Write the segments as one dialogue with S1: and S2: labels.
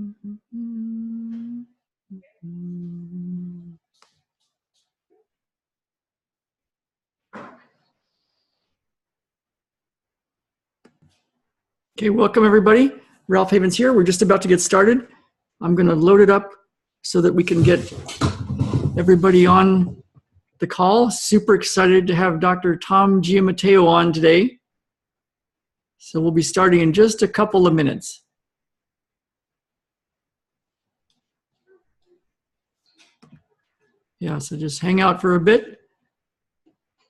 S1: Okay, welcome everybody. Ralph Havens here. We're just about to get started. I'm going to load it up so that we can get everybody on the call. Super excited to have Dr. Tom Giammatteo on today. So we'll be starting in just a couple of minutes. Yeah, so just hang out for a bit.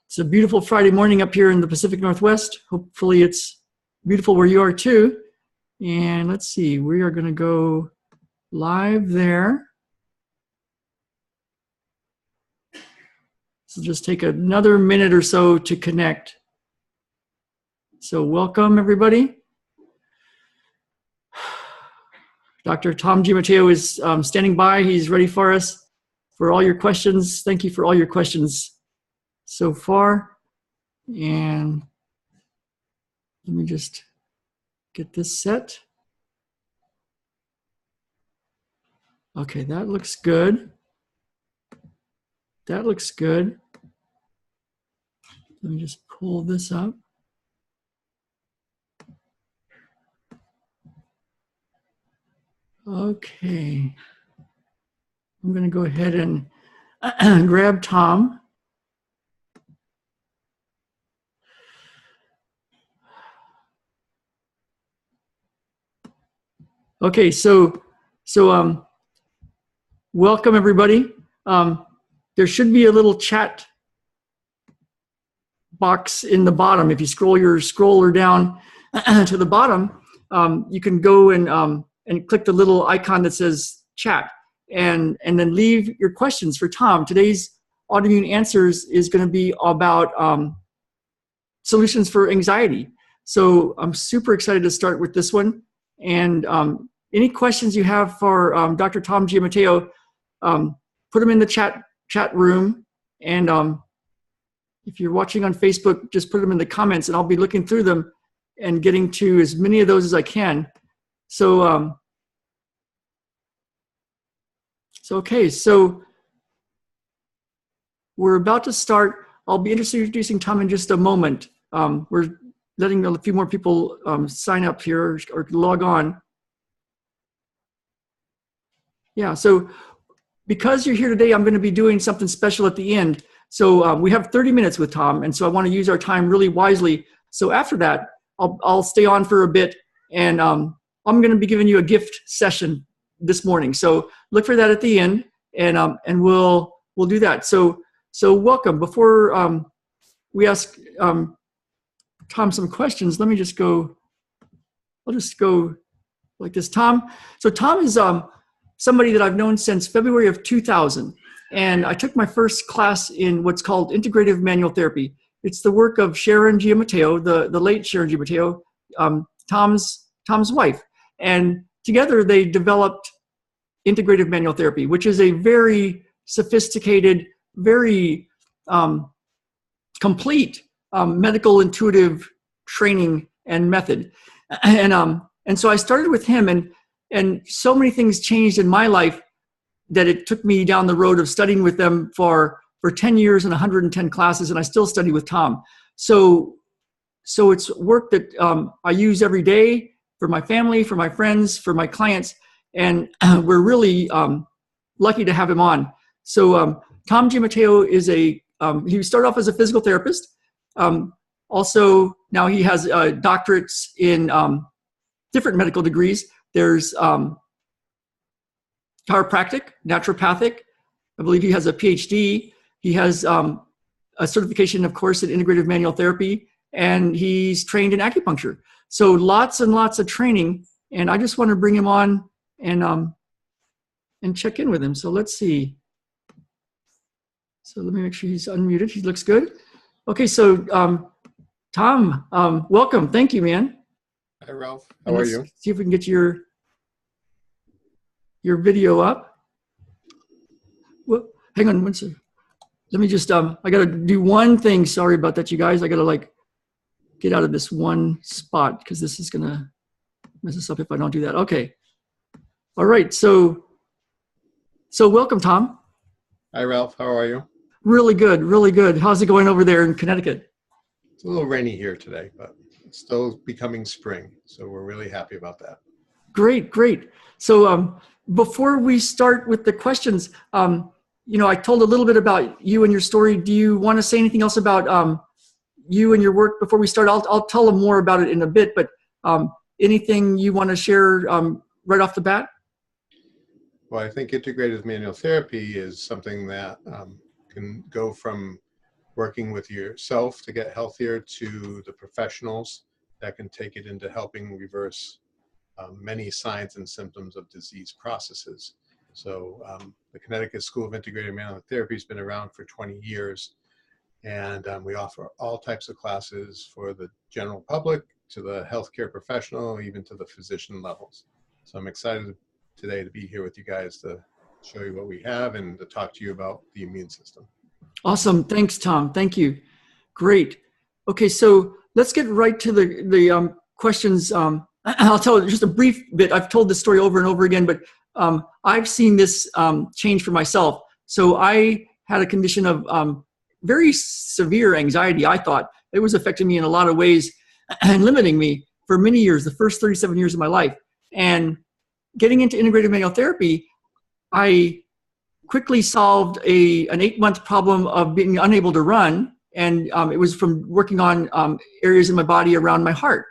S1: It's a beautiful Friday morning up here in the Pacific Northwest. Hopefully it's beautiful where you are too. And let's see, we are going to go live there. So just take another minute or so to connect. So welcome everybody. Dr. Tom Giammatteo is standing by. He's ready for us for all your questions. Thank you for all your questions so far. And let me just get this set. Okay, that looks good. That looks good. Let me just pull this up. Okay. I'm going to go ahead and grab Tom. Okay, so welcome everybody. There should be a little chat box in the bottom. If you scroll your scroller down to the bottom, you can go and click the little icon that says chat and then leave your questions for Tom. Today's Autoimmune Answers is going to be about solutions for anxiety. So I'm super excited to start with this one. And any questions you have for Dr. Tom Giammatteo, put them in the chat room. And if you're watching on Facebook, just put them in the comments and I'll be looking through them and getting to as many of those as I can. So, okay, so we're about to start. I'll be introducing Tom in just a moment. We're letting a few more people sign up here or log on. Yeah, so because you're here today, I'm going to be doing something special at the end. So we have 30 minutes with Tom, and so I want to use our time really wisely. So after that, I'll stay on for a bit, and I'm going to be giving you a gift session this morning. So look for that at the end, and we'll do that. So welcome. Before we ask Tom some questions, let me just go. I'll just go like this. Tom. So Tom is somebody that I've known since February of 2000. And I took my first class in what's called integrative manual therapy. It's the work of Sharon Giammatteo, the late Sharon Giammatteo, Tom's wife. And together they developed integrative manual therapy, which is a very sophisticated, very complete medical intuitive training and method. And so I started with him, and so many things changed in my life that it took me down the road of studying with them for 10 years and 110 classes, and I still study with Tom. So it's work that I use every day for my family, for my friends, for my clients, and we're really lucky to have him on. So Tom Giammatteo is he started off as a physical therapist. Also, now he has doctorates in different medical degrees. There's chiropractic, naturopathic. I believe he has a PhD. He has a certification, of course, in integrative manual therapy, and he's trained in acupuncture. So lots and lots of training, and I just want to bring him on and check in with him. So let's see. So let me make sure he's unmuted. He looks good. Okay, so Tom, welcome. Thank you, man.
S2: Hi, Ralph. How are you?
S1: See if we can get your video up. Well, hang on one second. Let me just, I got to do one thing. Sorry about that, you guys. I got to get out of this one spot because this is going to mess us up if I don't do that. Okay. All right. So welcome, Tom.
S2: Hi, Ralph. How are you?
S1: Really good. Really good. How's it going over there in Connecticut?
S2: It's a little rainy here today, but it's still becoming spring. So we're really happy about that.
S1: Great. Great. So before we start with the questions, I told a little bit about you and your story. Do you want to say anything else about you and your work before we start? I'll tell them more about it in a bit, but anything you want to share right off the bat?
S2: Well, I think integrative manual therapy is something that can go from working with yourself to get healthier to the professionals that can take it into helping reverse many signs and symptoms of disease processes. So the Connecticut School of Integrative Manual Therapy has been around for 20 years, and we offer all types of classes for the general public to the healthcare professional, even to the physician levels. So I'm excited today to be here with you guys to show you what we have and to talk to you about the immune system.
S1: Awesome. Thanks, Tom. Thank you. Great. Okay, so let's get right to the questions. I'll tell just a brief bit. I've told this story over and over again, but I've seen this change for myself. So I had a condition of very severe anxiety. I thought it was affecting me in a lot of ways and limiting me for many years, the first 37 years of my life. And getting into integrative manual therapy, I quickly solved an 8-month problem of being unable to run. And it was from working on areas in my body around my heart.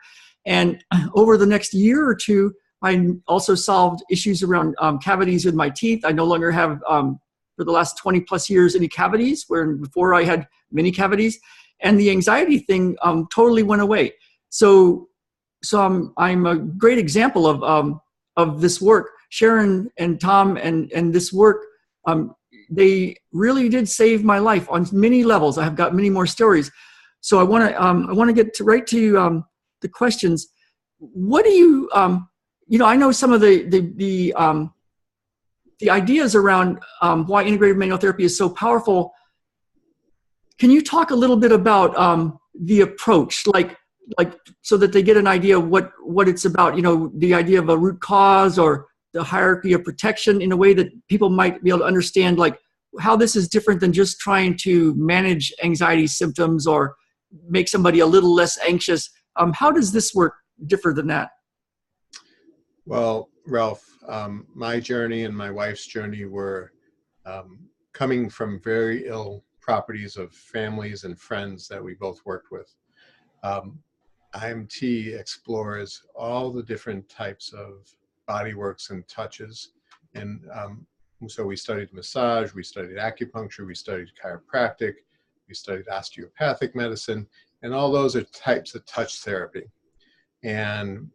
S1: And over the next year or two, I also solved issues around cavities in my teeth. I no longer have, for the last 20 plus years, any cavities, where before I had many cavities. And the anxiety thing totally went away. So I'm a great example of this work. Sharon and Tom and this work, they really did save my life on many levels. I have got many more stories. So I want to get right to the questions. What do you, I know some of the ideas around why integrative manual therapy is so powerful. Can you talk a little bit about the approach, like so that they get an idea of what it's about? The idea of a root cause or the hierarchy of protection in a way that people might be able to understand, like how this is different than just trying to manage anxiety symptoms or make somebody a little less anxious. How does this work differ than that?
S2: Well, Ralph, my journey and my wife's journey were coming from very ill properties of families and friends that we both worked with. IMT explores all the different types of body works and touches. And so we studied massage, we studied acupuncture, we studied chiropractic, we studied osteopathic medicine, and all those are types of touch therapy. And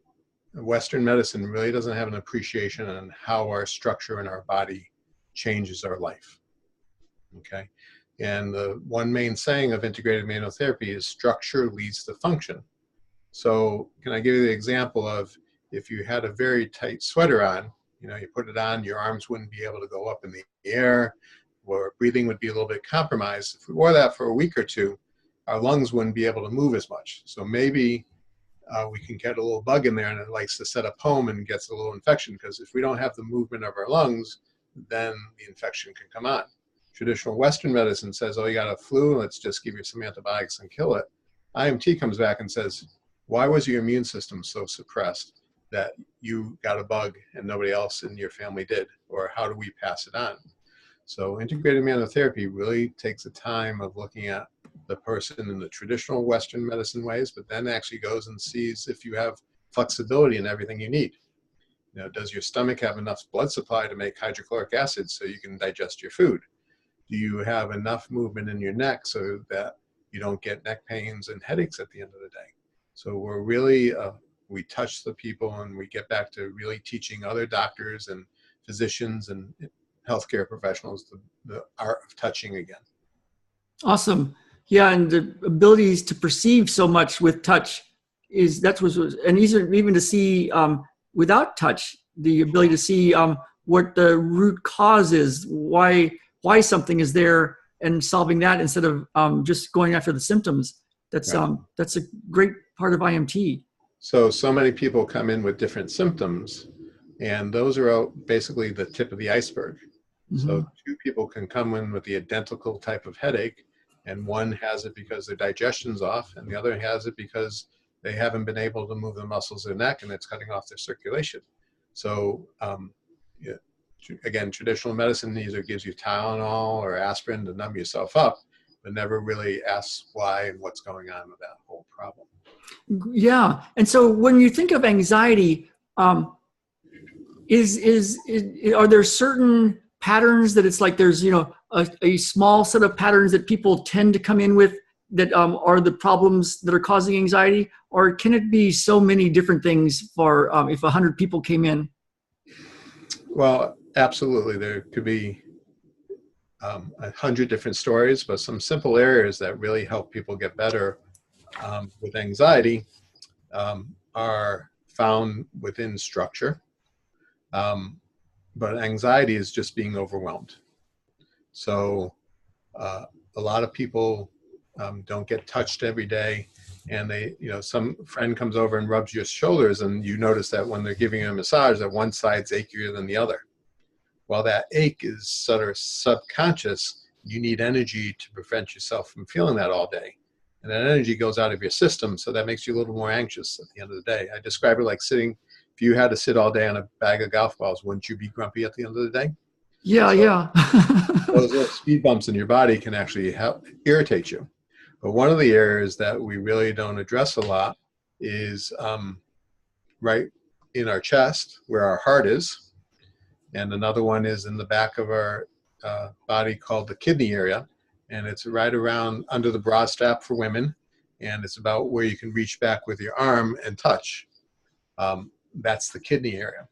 S2: Western medicine really doesn't have an appreciation on how our structure in our body changes our life. Okay. And the one main saying of integrative manual therapy is structure leads to function. So can I give you the example of if you had a very tight sweater on, you put it on, your arms wouldn't be able to go up in the air, or breathing would be a little bit compromised. If we wore that for a week or two, our lungs wouldn't be able to move as much. So maybe we can get a little bug in there and it likes to set up home and gets a little infection, because if we don't have the movement of our lungs, then the infection can come on. Traditional Western medicine says, oh, you got a flu, let's just give you some antibiotics and kill it. IMT comes back and says, why was your immune system so suppressed that you got a bug and nobody else in your family did? Or how do we pass it on? So integrative manual therapy really takes the time of looking at the person in the traditional Western medicine ways, but then actually goes and sees if you have flexibility in everything you need. Does your stomach have enough blood supply to make hydrochloric acid so you can digest your food? Do you have enough movement in your neck so that you don't get neck pains and headaches at the end of the day? So we're really, we touch the people, and we get back to really teaching other doctors and physicians and healthcare professionals the art of touching again.
S1: Awesome. Yeah, and the abilities to perceive so much with touch and even to see without touch, the ability to see what the root cause is, why something is there, and solving that instead of just going after the symptoms. That's a great part of IMT.
S2: So many people come in with different symptoms, And those are basically the tip of the iceberg. So two people can come in with the identical type of headache, and one has it because their digestion's off, and the other has it because they haven't been able to move the muscles of their neck, and it's cutting off their circulation. So yeah, again, traditional medicine either gives you Tylenol or aspirin to numb yourself up, but never really asks why and what's going on with that whole problem.
S1: Yeah. And so when you think of anxiety, are there certain patterns that it's like there's, a small set of patterns that people tend to come in with that are the problems that are causing anxiety? Or can it be so many different things for if 100 people came in?
S2: Well, absolutely. There could be 100 different stories, but some simple areas that really help people get better with anxiety are found within structure. But anxiety is just being overwhelmed. So a lot of people don't get touched every day, and some friend comes over and rubs your shoulders, and you notice that when they're giving you a massage, that one side's achier than the other. While that ache is sort of subconscious, you need energy to prevent yourself from feeling that all day. And that energy goes out of your system, so that makes you a little more anxious at the end of the day. I describe it like sitting. If you had to sit all day on a bag of golf balls, wouldn't you be grumpy at the end of the day?
S1: Yeah,
S2: so
S1: yeah.
S2: Those little speed bumps in your body can actually help irritate you. But one of the areas that we really don't address a lot is right in our chest, where our heart is. And another one is in the back of our body called the kidney area. And it's right around under the bra strap for women. And it's about where you can reach back with your arm and touch. That's the kidney area.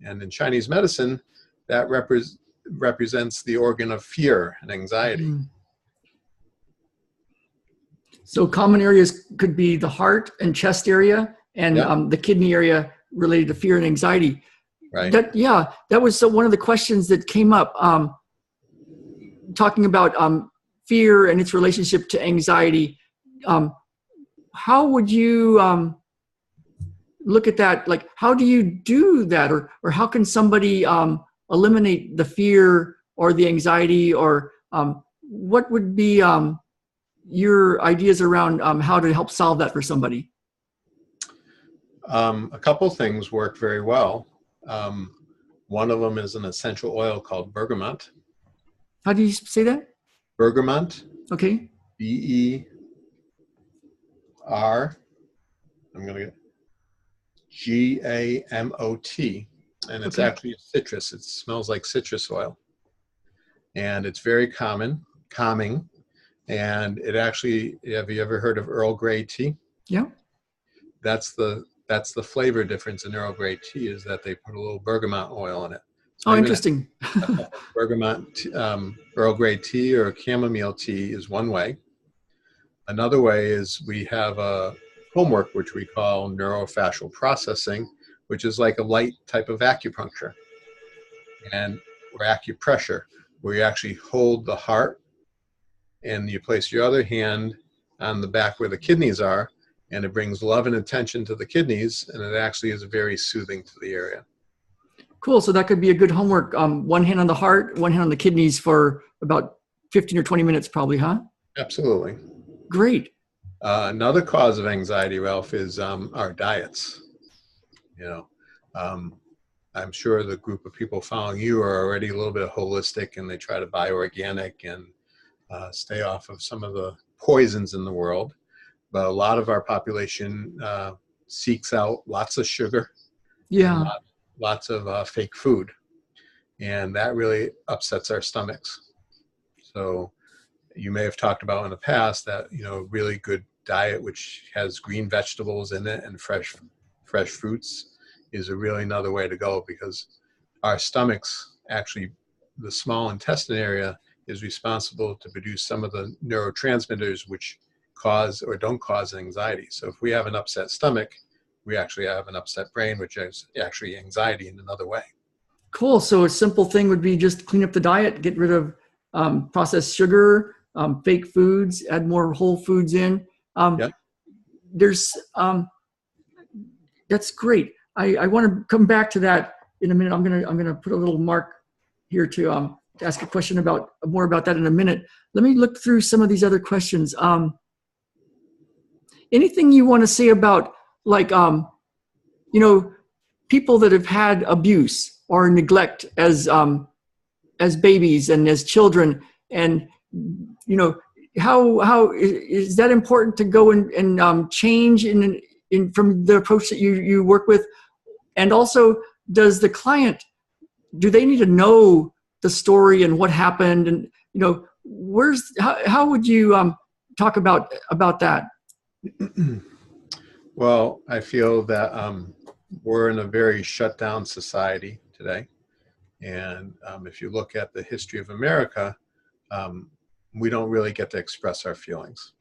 S2: And in Chinese medicine, that represents the organ of fear and anxiety.
S1: So common areas could be the heart and chest area, and the kidney area related to fear and anxiety.
S2: Right.
S1: That was one of the questions that came up, talking about fear and its relationship to anxiety. How would you look at that? Like, how do you do that? Or how can somebody eliminate the fear or the anxiety? Or what would be your ideas around how to help solve that for somebody?
S2: A couple things work very well. One of them is an essential oil called bergamot.
S1: How do you say that?
S2: Bergamot.
S1: Okay.
S2: B-E-R. I'm going to get G-A-M-O-T. And it's actually a citrus. It smells like citrus oil. And it's very calming. And it actually, have you ever heard of Earl Grey tea?
S1: Yeah.
S2: That's the flavor difference in Earl Grey tea, is that they put a little bergamot oil in it. So
S1: interesting.
S2: Bergamot, Earl Grey tea or chamomile tea is one way. Another way is we have a homework which we call neurofascial processing, which is like a light type of acupuncture or acupressure, where you actually hold the heart and you place your other hand on the back where the kidneys are, and it brings love and attention to the kidneys, and it actually is very soothing to the area.
S1: Cool. So that could be a good homework. One hand on the heart, one hand on the kidneys for about 15 or 20 minutes probably, huh?
S2: Absolutely.
S1: Great.
S2: Another cause of anxiety, Ralph, is our diets. I'm sure the group of people following you are already a little bit holistic, and they try to buy organic and stay off of some of the poisons in the world. But a lot of our population seeks out lots of sugar.
S1: Yeah.
S2: Lots of fake food. And that really upsets our stomachs. So you may have talked about in the past that, really good diet, which has green vegetables in it and fresh fruits, is really another way to go, because our stomachs, actually, the small intestine area is responsible to produce some of the neurotransmitters which cause or don't cause anxiety. So if we have an upset stomach, we actually have an upset brain, which is actually anxiety in another way.
S1: Cool. So a simple thing would be just clean up the diet, get rid of processed sugar, fake foods, add more whole foods in. That's great. I want to come back to that in a minute. I'm gonna put a little mark here to ask a question about more about that in a minute. Let me look through some of these other questions. Anything you want to say about, like, people that have had abuse or neglect as babies and as children, and how is that important to go and change in from the approach that you work with? And also, does the client, do they need to know the story and what happened? And how would you talk about that?
S2: Well, I feel that we're in a very shut down society today. And if you look at the history of America, we don't really get to express our feelings.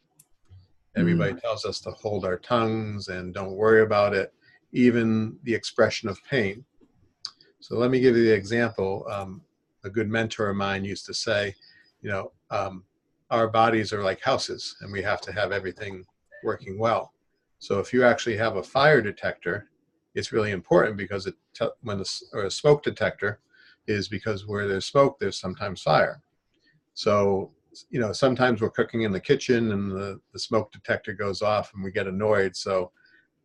S2: Everybody tells us to hold our tongues and don't worry about it, even the expression of pain. So let me give you the example. A good mentor of mine used to say, our bodies are like houses and we have to have everything working well. So if you actually have a fire detector, it's really important because or a smoke detector is because where there's smoke, there's sometimes fire. So, sometimes we're cooking in the kitchen and the smoke detector goes off and we get annoyed. So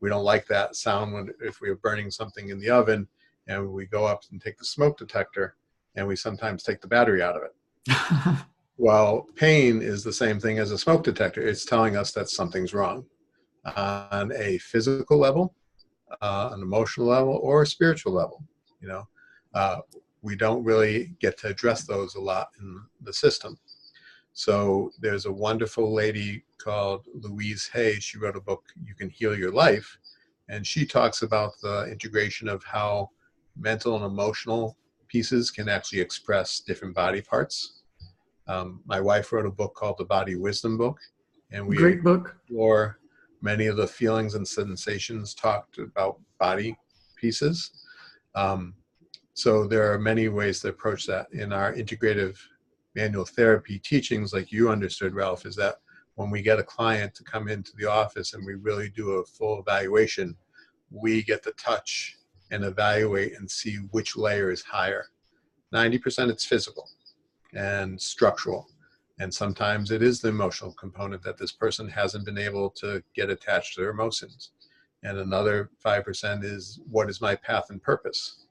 S2: we don't like that sound if we're burning something in the oven, and we go up and take the smoke detector and we sometimes take the battery out of it. Well, pain is the same thing as a smoke detector. It's telling us that something's wrong on a physical level, an emotional level, or a spiritual level. We don't really get to address those a lot in the system. So there's a wonderful lady called Louise Hay. She wrote a book, You Can Heal Your Life. And she talks about the integration of how mental and emotional pieces can actually express different body parts. My wife wrote a book called The Body Wisdom Book. And we
S1: Great book.
S2: explore many of the feelings and sensations talked about body pieces. So there are many ways to approach that. In our integrative manual therapy teachings, like you understood, Ralph, is that when we get a client to come into the office and we really do a full evaluation, we get to touch and evaluate and see which layer is higher. 90% it's physical and structural. And sometimes it is the emotional component that this person hasn't been able to get attached to their emotions. And another 5% is, what is my path and purpose?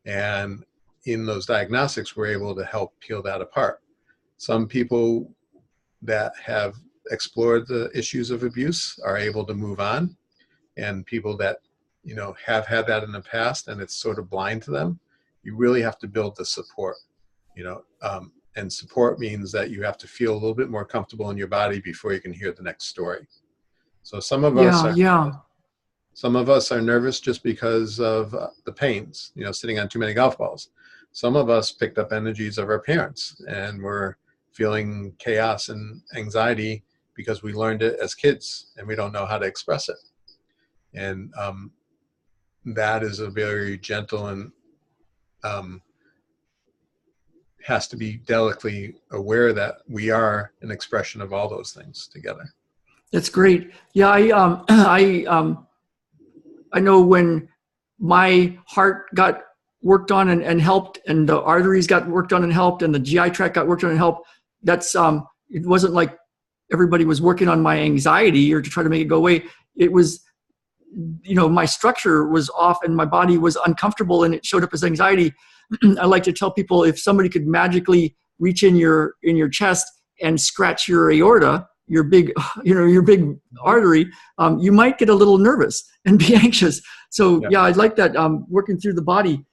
S2: And in those diagnostics, we're able to help peel that apart. Some people that have explored the issues of abuse are able to move on. And people that, have had that in the past and it's sort of blind to them, you really have to build the support, and support means that you have to feel a little bit more comfortable in your body before you can hear the next story. So some of us are nervous just because of the pains, sitting on too many golf balls. Some of us picked up energies of our parents and we're feeling chaos and anxiety because we learned it as kids and we don't know how to express it. And that is a very gentle and has to be delicately aware that we are an expression of all those things together.
S1: That's great. Yeah, I know when my heart got worked on and helped, and the arteries got worked on and helped, and the GI tract got worked on and helped. That's it wasn't like everybody was working on my anxiety or to try to make it go away. It was, my structure was off and my body was uncomfortable and it showed up as anxiety. I like to tell people, if somebody could magically reach in your chest and scratch your aorta, your big artery, you might get a little nervous and be anxious. So yeah, I like that, working through the body.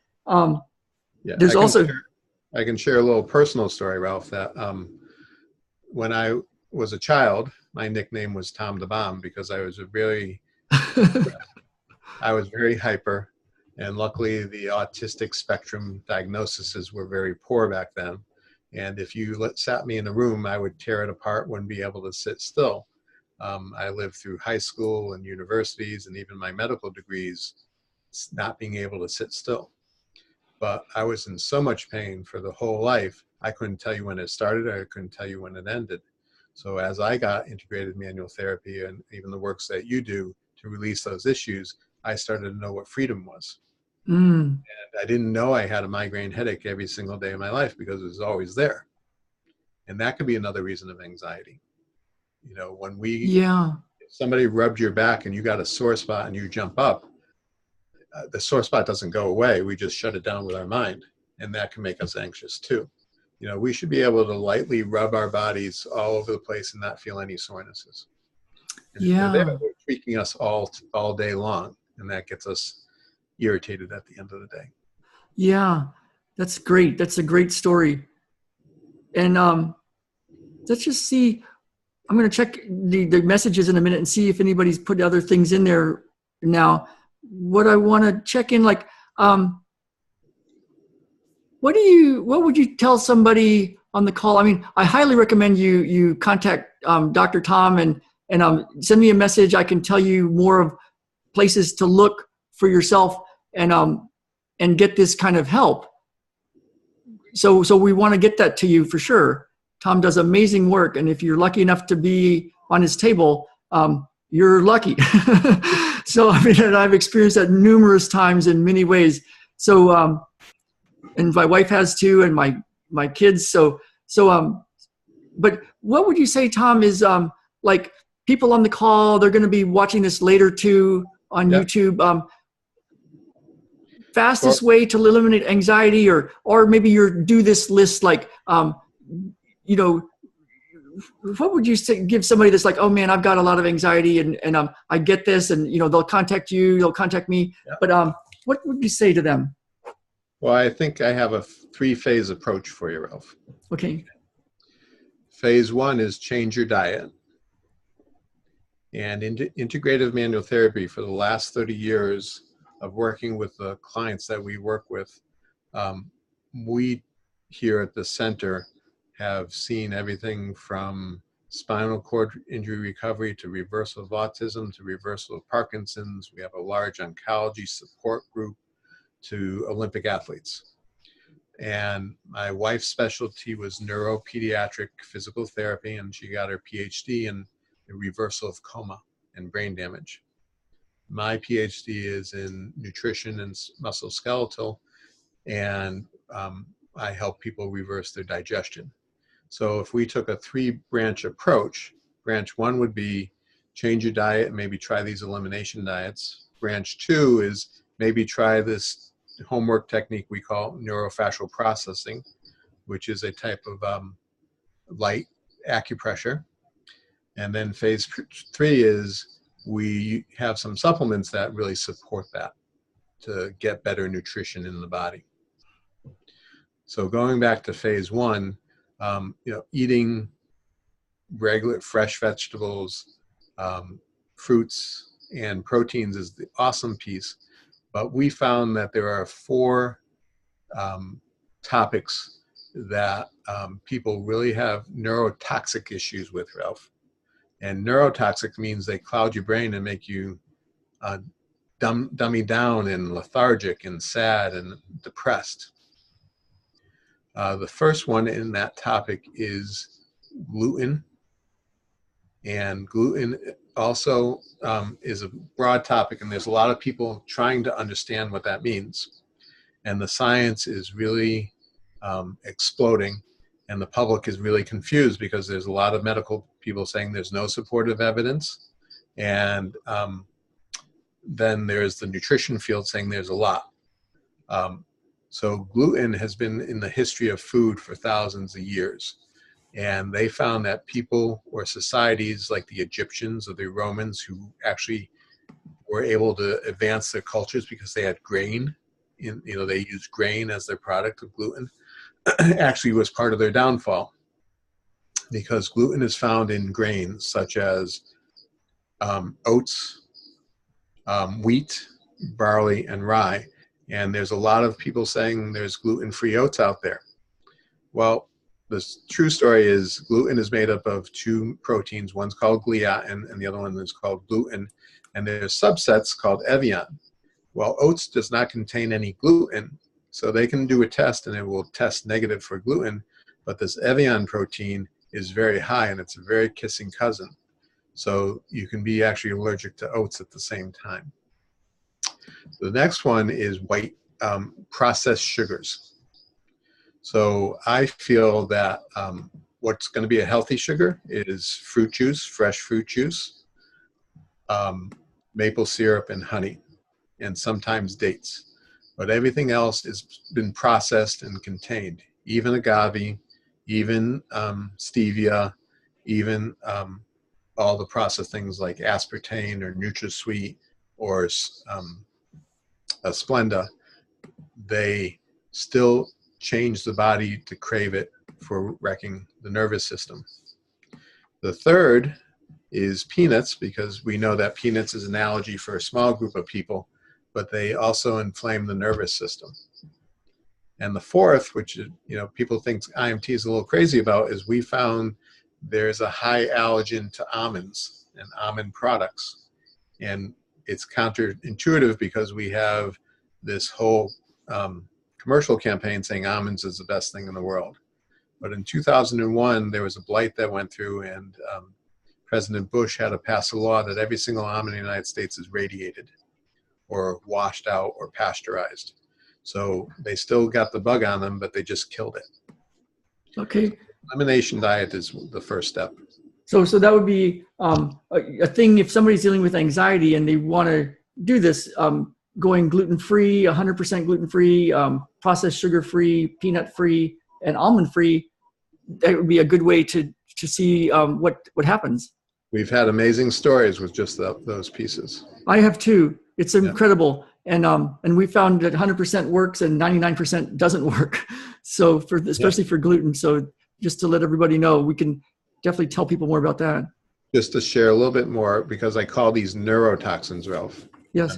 S1: There's
S2: I can share a little personal story, Ralph, that when I was a child, my nickname was Tom the Bomb because I was very hyper, and luckily the autistic spectrum diagnoses were very poor back then. And if you sat me in a room, I would tear it apart, wouldn't be able to sit still. I lived through high school and universities and even my medical degrees not being able to sit still. But I was in so much pain for the whole life, I couldn't tell you when it started, or I couldn't tell you when it ended. So as I got integrated manual therapy and even the works that you do to release those issues, I started to know what freedom was.
S1: Mm.
S2: And I didn't know I had a migraine headache every single day of my life because it was always there. And that could be another reason of anxiety. You know, when
S1: Yeah.
S2: if somebody rubbed your back and you got a sore spot and you jump up, the sore spot doesn't go away. We just shut it down with our mind. And that can make us anxious too. You know, we should be able to lightly rub our bodies all over the place and not feel any sorenesses. And if they're there,
S1: Yeah.
S2: they're tweaking us all day long. And that gets us irritated at the end of the day.
S1: Yeah. That's great. That's a great story. And let's just see. I'm going to check the messages in a minute and see if anybody's put other things in there now. What I want to check in, like, what would you tell somebody on the call? I mean, I highly recommend you contact Dr. Tom and send me a message. I can tell you more of places to look for yourself and get this kind of help. So we want to get that to you for sure. Tom does amazing work, and if you're lucky enough to be on his table, you're lucky. So I mean, and I've experienced that numerous times in many ways. So and my wife has too, and my kids. But what would you say, Tom, is like people on the call? They're going to be watching this later too on
S2: Yeah.
S1: YouTube. Fastest way to eliminate anxiety, or maybe your do this list, like you know, what would you say, give somebody that's like, oh man, I've got a lot of anxiety and I get this, and you know, they'll contact you, they'll contact me. Yeah. But what would you say to them?
S2: Well, I think I have a 3-phase approach for you, Ralph.
S1: Okay.
S2: Phase 1 is change your diet. And integrative manual therapy, for the last 30 years of working with the clients that we work with, we here at the center have seen everything from spinal cord injury recovery to reversal of autism to reversal of Parkinson's. We have a large oncology support group to Olympic athletes. And my wife's specialty was neuropediatric physical therapy, and she got her PhD in the reversal of coma and brain damage. My PhD is in nutrition and musculoskeletal, and I help people reverse their digestion. So if we took a 3-branch approach, branch 1 would be change your diet and maybe try these elimination diets. Branch 2 is maybe try this homework technique we call neurofascial processing, which is a type of light acupressure. And then phase 3 is we have some supplements that really support that to get better nutrition in the body. So going back to phase 1, eating regular fresh vegetables, fruits, and proteins is the awesome piece. But we found that there are 4 topics that people really have neurotoxic issues with, Ralph. And neurotoxic means they cloud your brain and make you dummy down and lethargic and sad and depressed. The first one in that topic is gluten. And gluten also is a broad topic, and there's a lot of people trying to understand what that means. And the science is really exploding, and the public is really confused because there's a lot of medical people saying there's no supportive evidence. And then there's the nutrition field saying there's a lot. So gluten has been in the history of food for thousands of years. And they found that people or societies like the Egyptians or the Romans, who actually were able to advance their cultures because they had grain, they used grain as their product of gluten, actually was part of their downfall, because gluten is found in grains such as oats, wheat, barley, and rye. And there's a lot of people saying there's gluten-free oats out there. Well, the true story is gluten is made up of 2 proteins. One's called gliadin, and the other one is called gluten. And there's subsets called evian. Well, oats does not contain any gluten, so they can do a test and it will test negative for gluten. But this evian protein is very high, and it's a very kissing cousin. So you can be actually allergic to oats at the same time. The next one is white processed sugars. So I feel that what's going to be a healthy sugar is fruit juice, fresh fruit juice, maple syrup, and honey, and sometimes dates. But everything else has been processed and contained, even agave, even stevia, even all the processed things like aspartame or NutraSweet or Splenda. They still change the body to crave it for wrecking the nervous system. The third is peanuts, because we know that peanuts is an allergy for a small group of people, but they also inflame the nervous system. And the fourth, which people think IMT is a little crazy about, is we found there's a high allergen to almonds and almond products. And it's counterintuitive because we have this whole commercial campaign saying almonds is the best thing in the world. But in 2001, there was a blight that went through, and President Bush had to pass a law that every single almond in the United States is radiated or washed out or pasteurized. So they still got the bug on them, but they just killed it.
S1: Okay.
S2: Elimination diet is the first step.
S1: So that would be a thing if somebody's dealing with anxiety and they want to do this, going gluten-free, 100% gluten-free, processed sugar-free, peanut-free, and almond-free. That would be a good way to see what happens.
S2: We've had amazing stories with just those pieces.
S1: I have too. It's incredible. And we found that 100% works and 99% doesn't work. So especially for gluten. So just to let everybody know, we can definitely tell people more about that.
S2: Just to share a little bit more, because I call these neurotoxins, Ralph.
S1: Yes.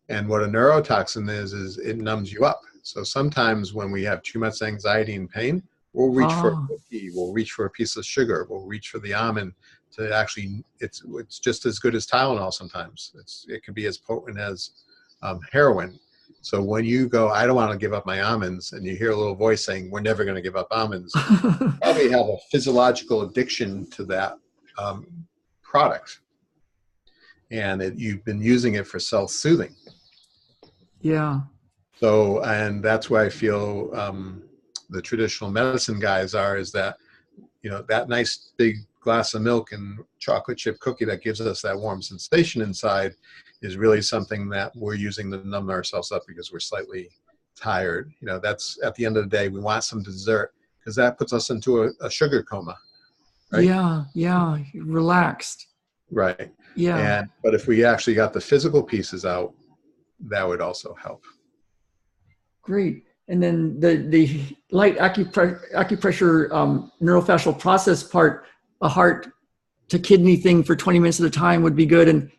S2: And what a neurotoxin is it numbs you up. So sometimes when we have too much anxiety and pain, we'll reach for a cookie, we'll reach for a piece of sugar, we'll reach for the almond to actually, it's just as good as Tylenol sometimes. It can be as potent as heroin. So when you go, I don't want to give up my almonds, and you hear a little voice saying, we're never going to give up almonds, you probably have a physiological addiction to that product. And you've been using it for self-soothing.
S1: Yeah.
S2: So, and that's why I feel the traditional medicine guys is that, that nice big glass of milk and chocolate chip cookie that gives us that warm sensation inside is really something that we're using to numb ourselves up because we're slightly tired. That's at the end of the day, we want some dessert because that puts us into a sugar coma. Right?
S1: Yeah. Relaxed.
S2: Right.
S1: Yeah.
S2: But if we actually got the physical pieces out, that would also help.
S1: Great. And then the light acupressure neurofascial process part, a heart to kidney thing for 20 minutes at a time would be good. And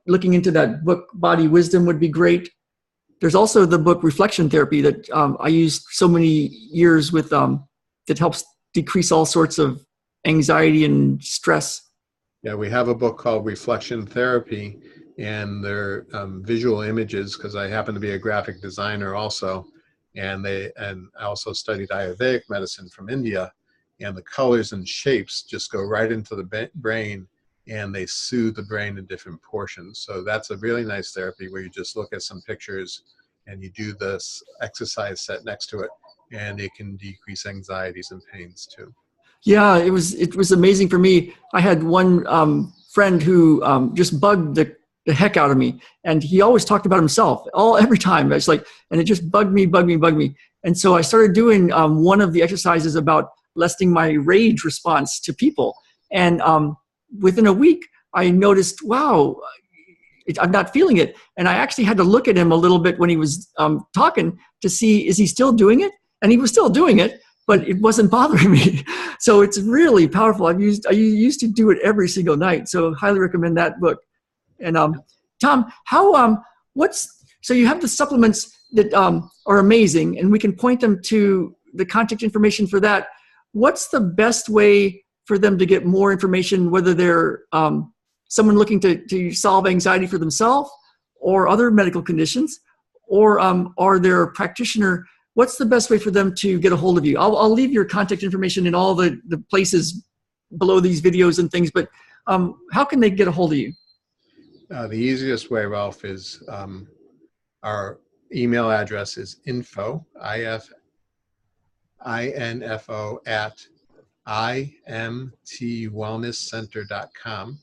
S1: looking into that book, Body Wisdom, would be great. There's also the book Reflection Therapy that I used so many years with that helps decrease all sorts of anxiety and stress.
S2: Yeah, we have a book called Reflection Therapy, and they're visual images because I happen to be a graphic designer also. And I also studied Ayurvedic medicine from India, and the colors and shapes just go right into the brain, and they soothe the brain in different portions. So that's a really nice therapy where you just look at some pictures and you do this exercise set next to it, and it can decrease anxieties and pains too. Yeah,
S1: it was amazing for me. I had one friend who just bugged the heck out of me, and he always talked about himself every time. It's like, and it just bugged me. And so I started doing one of the exercises about lessening my rage response to people. And within a week, I noticed, wow, I'm not feeling it. And I actually had to look at him a little bit when he was talking to see, is he still doing it? And he was still doing it, but it wasn't bothering me. So it's really powerful. I used to do it every single night. So highly recommend that book. And Tom, so you have the supplements that are amazing, and we can point them to the contact information for that. What's the best way for them to get more information, whether they're someone looking to solve anxiety for themselves or other medical conditions, or are they a practitioner? What's the best way for them to get a hold of you? I'll leave your contact information in all the places below these videos and things, but how can they get a hold of you?
S2: The easiest way, Ralph, is our email address is info, info at imtwellnesscenter.com.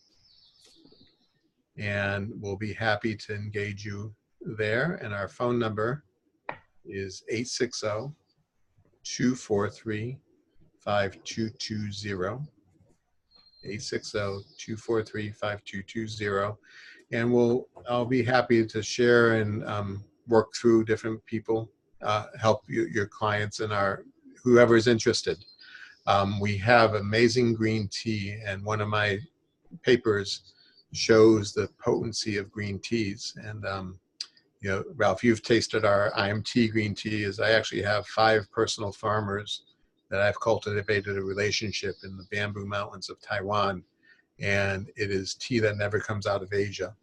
S2: And we'll be happy to engage you there. And our phone number is 860-243-5220. 860-243-5220. And I'll be happy to share and work through different people, help your clients and whoever is interested. We have amazing green tea, and one of my papers shows the potency of green teas. And Ralph, you've tasted our IMT green tea. I actually have 5 personal farmers that I've cultivated a relationship in the Bamboo Mountains of Taiwan, and it is tea that never comes out of Asia.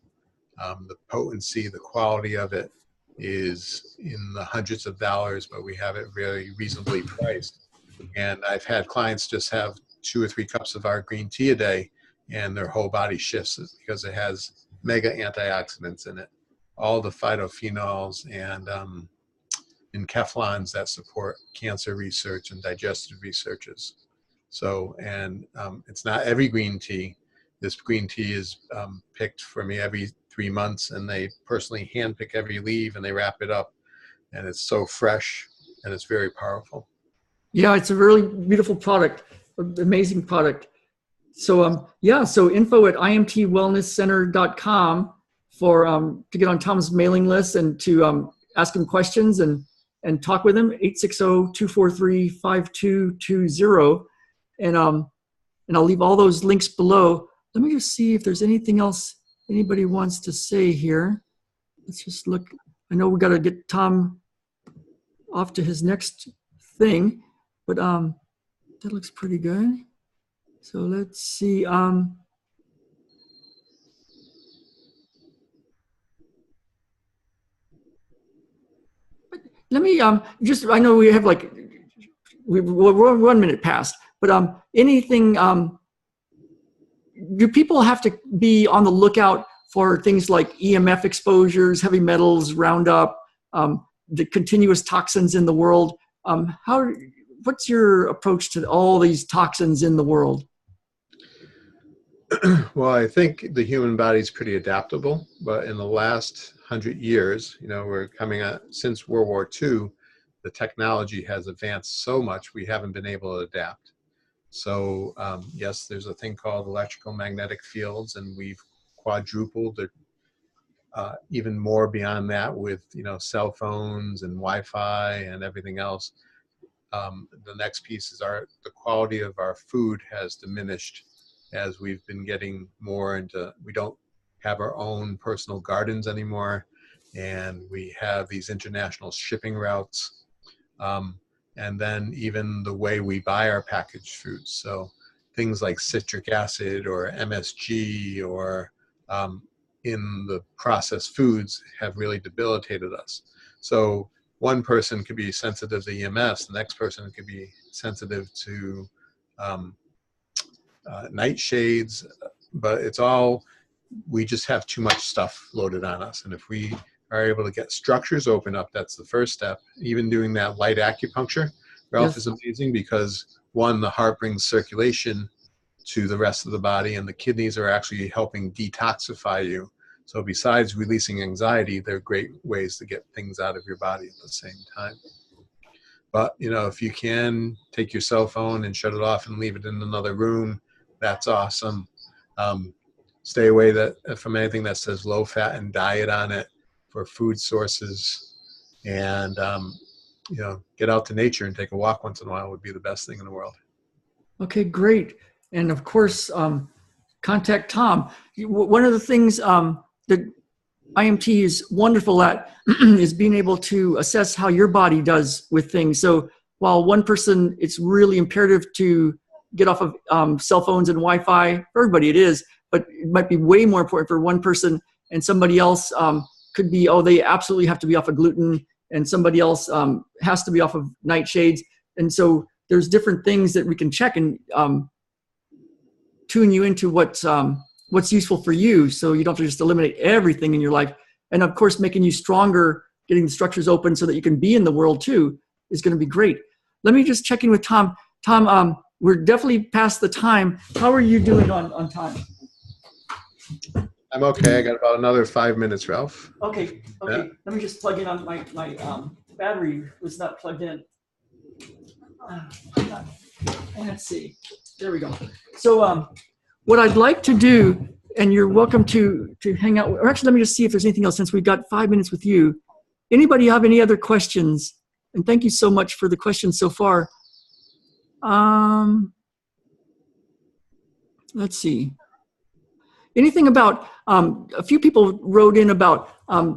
S2: The potency, the quality of it is in the hundreds of dollars, but we have it very reasonably priced. And I've had clients just have 2 or 3 cups of our green tea a day, and their whole body shifts because it has mega antioxidants in it, all the phytophenols and enkephalins that support cancer research and digestive researches. So, and it's not every green tea. This green tea is picked for me every 3 months, and they personally handpick every leaf and they wrap it up, and it's so fresh and it's very powerful.
S1: Yeah, it's a really beautiful product, amazing product. So so info at imtwellnesscenter.com to get on Tom's mailing list and to ask him questions and talk with him. 860-243-5220. And I'll leave all those links below. Let me just see if there's anything else anybody wants to say here. Let's just look. I know we got to get Tom off to his next thing, but that looks pretty good. So let's see. Let me just, I know we have we're 1 minute past, but anything, do people have to be on the lookout for things like EMF exposures, heavy metals, Roundup, the continuous toxins in the world? What's your approach to all these toxins in the world?
S2: Well, I think the human body is pretty adaptable, but in the last 100 years, we're coming out since World War II, the technology has advanced so much we haven't been able to adapt. So yes, there's a thing called electrical magnetic fields, and we've quadrupled it, even more beyond that with cell phones and Wi-Fi and everything else. The next piece is the quality of our food has diminished as we've been getting more into, we don't have our own personal gardens anymore, and we have these international shipping routes. And then even the way we buy our packaged foods. So things like citric acid or MSG or in the processed foods have really debilitated us. So one person could be sensitive to EMS, the next person could be sensitive to nightshades, but we just have too much stuff loaded on us. And if we are able to get structures open up, that's the first step. Even doing that light acupuncture, Ralph, is amazing because one, the heart brings circulation to the rest of the body, and the kidneys are actually helping detoxify you. So besides releasing anxiety, they're great ways to get things out of your body at the same time. But, if you can take your cell phone and shut it off and leave it in another room, that's awesome. Stay away from anything that says low fat and diet on it for food sources. And, get out to nature and take a walk once in a while would be the best thing in the world. Okay, great. And of course, contact Tom. One of the things that IMT is wonderful at is being able to assess how your body does with things. So while one person, it's really imperative to get off of cell phones and Wi-Fi, for everybody it is, but it might be way more important for one person, and somebody else could be, they absolutely have to be off of gluten, and somebody else has to be off of nightshades. And so there's different things that we can check and tune you into what
S1: what's useful for you, so you don't have to just eliminate everything in your life. And of course, making you stronger, getting the structures open so that you can be in the world too, is going to be great. Let me just check in with Tom. Tom, we're definitely past the time. How are you doing on time?
S2: I'm okay. I got about another 5 minutes, Ralph.
S1: Okay.
S2: Yeah.
S1: Let me just plug in on my battery was not plugged in. Let's see. There we go. So what I'd like to do, and you're welcome to hang out, or actually let me just see if there's anything else since we've got 5 minutes with you. Anybody have any other questions? And thank you so much for the questions so far. Let's see. Anything about, a few people wrote in about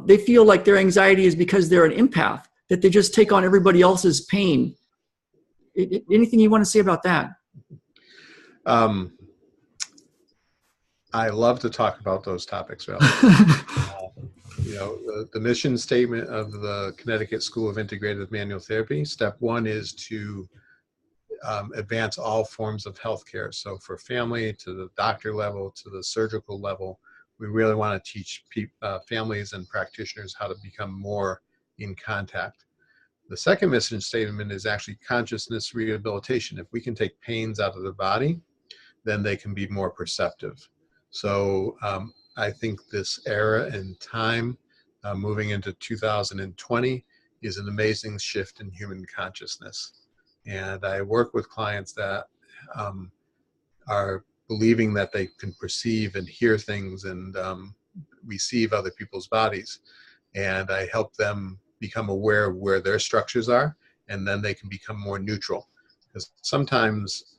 S1: they feel like their anxiety is because they're an empath, that they just take on everybody else's pain. Anything you want to say about that?
S2: I love to talk about those topics, Ralph. You know, the mission statement of the Connecticut School of Integrative Manual Therapy, step one is to advance all forms of healthcare. So for family, to the doctor level, to the surgical level, we really want to teach families and practitioners how to become more in contact. The second mission statement is actually consciousness rehabilitation. If we can take pains out of the body, then they can be more perceptive. So I think this era and time moving into 2020 is an amazing shift in human consciousness. And I work with clients that are believing that they can perceive and hear things and receive other people's bodies. And I help them become aware of where their structures are, and then they can become more neutral. Because sometimes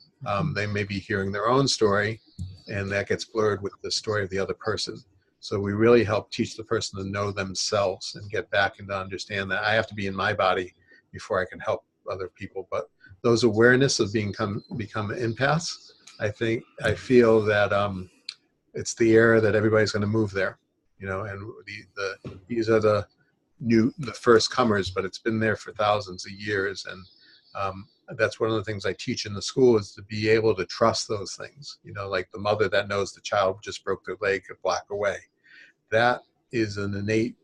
S2: they may be hearing their own story, and that gets blurred with the story of the other person. So we really help teach the person to know themselves and get back and to understand that I have to be in my body before I can help other people. But those awareness of become empaths, I feel that it's the era that everybody's going to move there, you know. And these are the first comers, but it's been there for thousands of years. And that's one of the things I teach in the school, is to be able to trust those things. You know, like the mother that knows the child just broke their leg a block away. That is an innate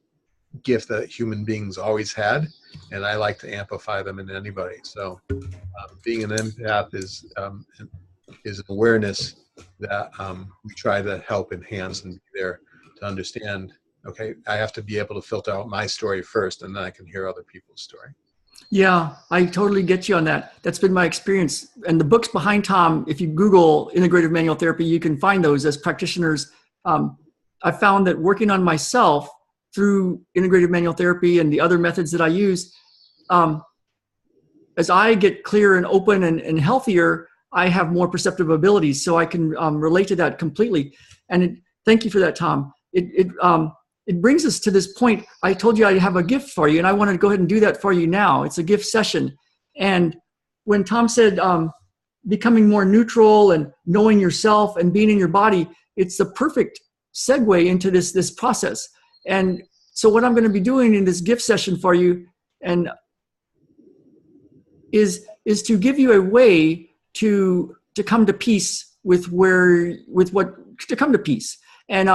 S2: gift that human beings always had, and I like to amplify them in anybody. So being an empath is an awareness that we try to help enhance and be there to understand, okay, I have to be able to filter out my story first, and then I can hear other people's story.
S1: Yeah, I totally get you on that. That's been my experience. And the books behind Tom, if you Google integrative manual therapy, you can find those as practitioners. I found that working on myself through integrative manual therapy and the other methods that I use, as I get clear and open and healthier, I have more perceptive abilities. So I can relate to that completely. And thank you for that, Tom. It brings us to this point. I told you I have a gift for you, and I want to go ahead and do that for you now. It's a gift session. And when Tom said becoming more neutral and knowing yourself and being in your body, it's the perfect segue into this process. And so what I'm going to be doing in this gift session for you and is to give you a way to come to peace to come to peace. And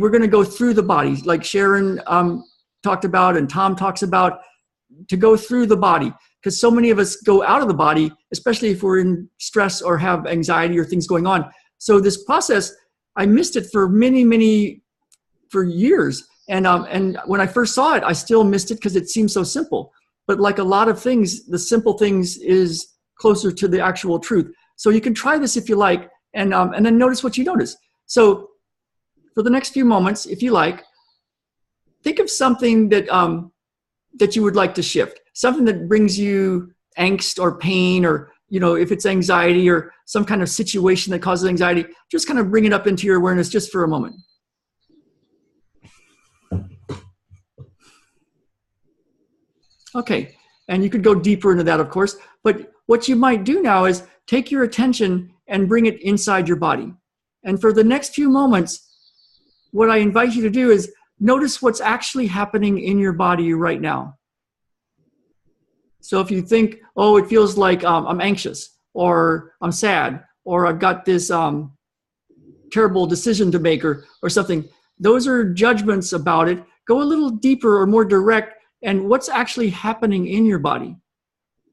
S1: we're going to go through the body, like Sharon talked about and Tom talks about, to go through the body. Because so many of us go out of the body, especially if we're in stress or have anxiety or things going on. So this process, I missed it for for years. And when I first saw it, I still missed it because it seemed so simple. But like a lot of things, the simple things is closer to the actual truth. So you can try this if you like, and then notice what you notice. So for the next few moments, if you like, think of something that you would like to shift, something that brings you angst or pain, or, you know, if it's anxiety or some kind of situation that causes anxiety, just kind of bring it up into your awareness just for a moment. Okay, and you could go deeper into that, of course, but what you might do now is take your attention and bring it inside your body. And for the next few moments, what I invite you to do is notice what's actually happening in your body right now. So if you think, oh, it feels like I'm anxious, or I'm sad, or I've got this terrible decision to make or something. Those are judgments about it. Go a little deeper or more direct, and what's actually happening in your body.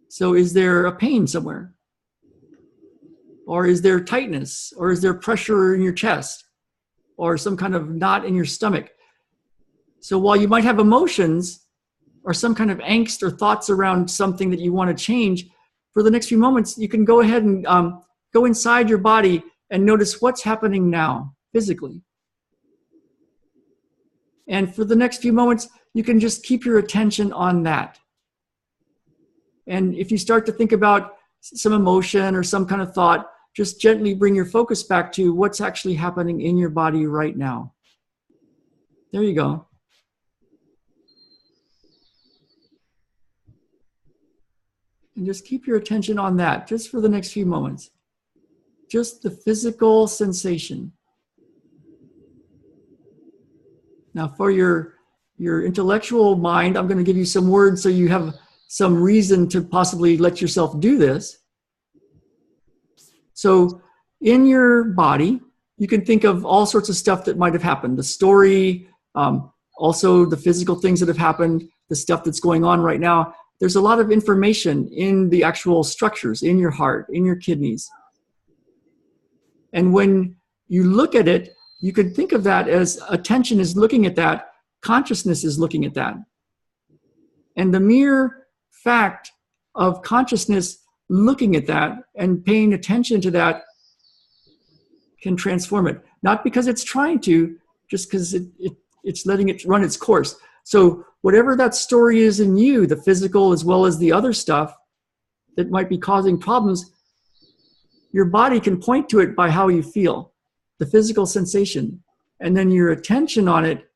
S1: So is there a pain somewhere? Or is there tightness? Or is there pressure in your chest? Or some kind of knot in your stomach? So while you might have emotions or some kind of angst or thoughts around something that you want to change, for the next few moments, you can go ahead and go inside your body and notice what's happening now physically. And for the next few moments, you can just keep your attention on that. And if you start to think about some emotion or some kind of thought, just gently bring your focus back to what's actually happening in your body right now. There you go. And just keep your attention on that just for the next few moments. Just the physical sensation. Now for your intellectual mind, I'm going to give you some words so you have some reason to possibly let yourself do this. So in your body, you can think of all sorts of stuff that might have happened. The story, also the physical things that have happened, the stuff that's going on right now. There's a lot of information in the actual structures, in your heart, in your kidneys. And when you look at it, you could think of that as attention is looking at that, consciousness is looking at that. And the mere fact of consciousness looking at that and paying attention to that can transform it. Not because it's trying to, just because it's letting it run its course. So whatever that story is in you, the physical as well as the other stuff that might be causing problems, your body can point to it by how you feel, the physical sensation. And then your attention on it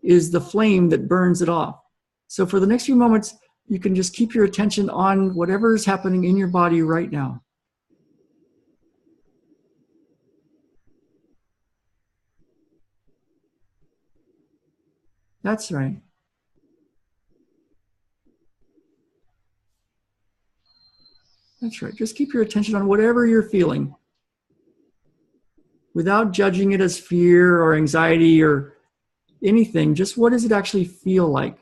S1: is the flame that burns it off. So for the next few moments, you can just keep your attention on whatever is happening in your body right now. That's right. That's right. Just keep your attention on whatever you're feeling without judging it as fear or anxiety or anything. Just what does it actually feel like?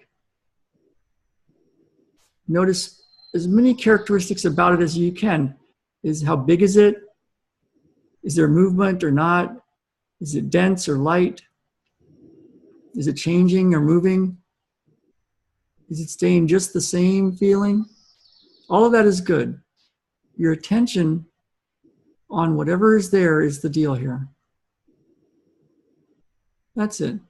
S1: Notice as many characteristics about it as you can. How big is it? Is there movement or not? Is it dense or light? Is it changing or moving? Is it staying just the same feeling? All of that is good. Your attention on whatever is there is the deal here. That's it.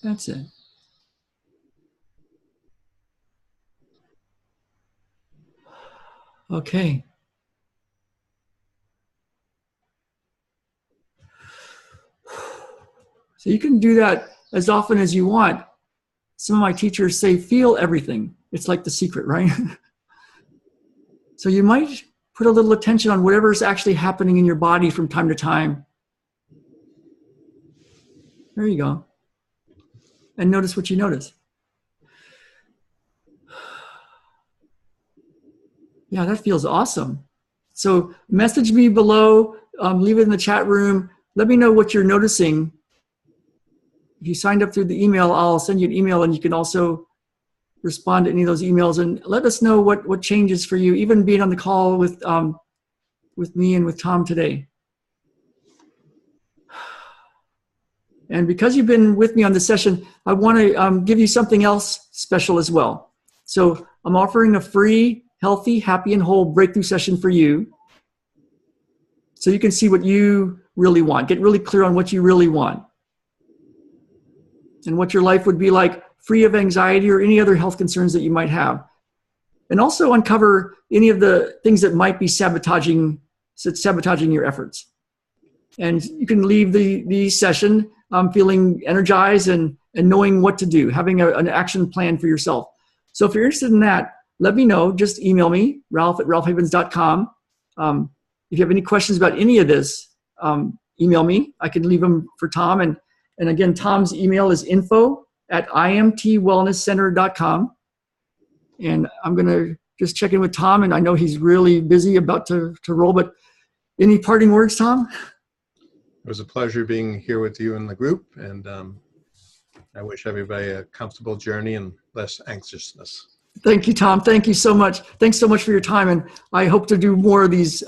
S1: That's it. Okay. So you can do that as often as you want. Some of my teachers say, feel everything. It's like the secret, right? So you might put a little attention on whatever's actually happening in your body from time to time. There you go. And notice what you notice. Yeah, that feels awesome. So message me below, leave it in the chat room. Let me know what you're noticing. If you signed up through the email, I'll send you an email, and you can also respond to any of those emails and let us know what changes for you, even being on the call with me and with Tom today. And because you've been with me on this session, I want to give you something else special as well. So I'm offering a free, healthy, happy, and whole breakthrough session for you. So you can see what you really want. Get really clear on what you really want. And what your life would be like, free of anxiety or any other health concerns that you might have. And also uncover any of the things that might be sabotaging your efforts. And you can leave the session feeling energized and knowing what to do, having an action plan for yourself. So if you're interested in that, let me know. Just email me, ralph@ralphhavens.com. If you have any questions about any of this, email me. I can leave them for Tom. And again, Tom's email is info@imtwellnesscenter.com. And I'm going to just check in with Tom, and I know he's really busy about to roll, but any parting words, Tom?
S2: It was a pleasure being here with you in the group, and I wish everybody a comfortable journey and less anxiousness.
S1: Thank you, Tom. Thank you so much. Thanks so much for your time, and I hope to do more of these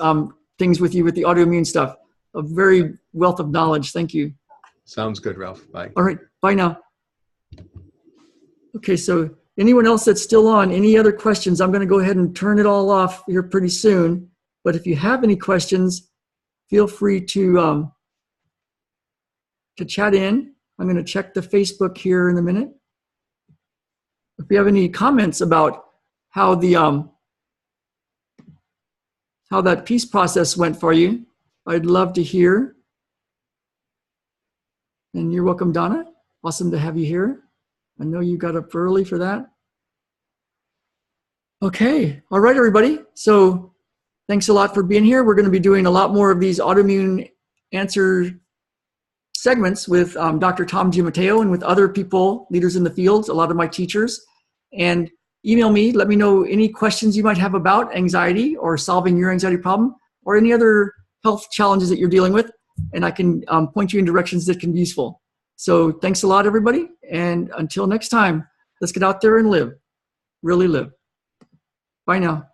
S1: things with you with the autoimmune stuff. A very wealth of knowledge. Thank you.
S2: Sounds good, Ralph. Bye.
S1: All right. Bye now. Okay, so anyone else that's still on, any other questions? I'm going to go ahead and turn it all off here pretty soon. But if you have any questions, feel free to chat in. I'm going to check the Facebook here in a minute. If you have any comments about how the how that peace process went for you, I'd love to hear. And you're welcome, Donna. Awesome to have you here. I know you got up early for that. Okay. All right, everybody. So thanks a lot for being here. We're going to be doing a lot more of these autoimmune answer segments with Dr. Tom Giammatteo and with other people, leaders in the field, a lot of my teachers. And email me, let me know any questions you might have about anxiety or solving your anxiety problem or any other health challenges that you're dealing with. And I can point you in directions that can be useful. So thanks a lot, everybody. And until next time, let's get out there and live, really live. Bye now.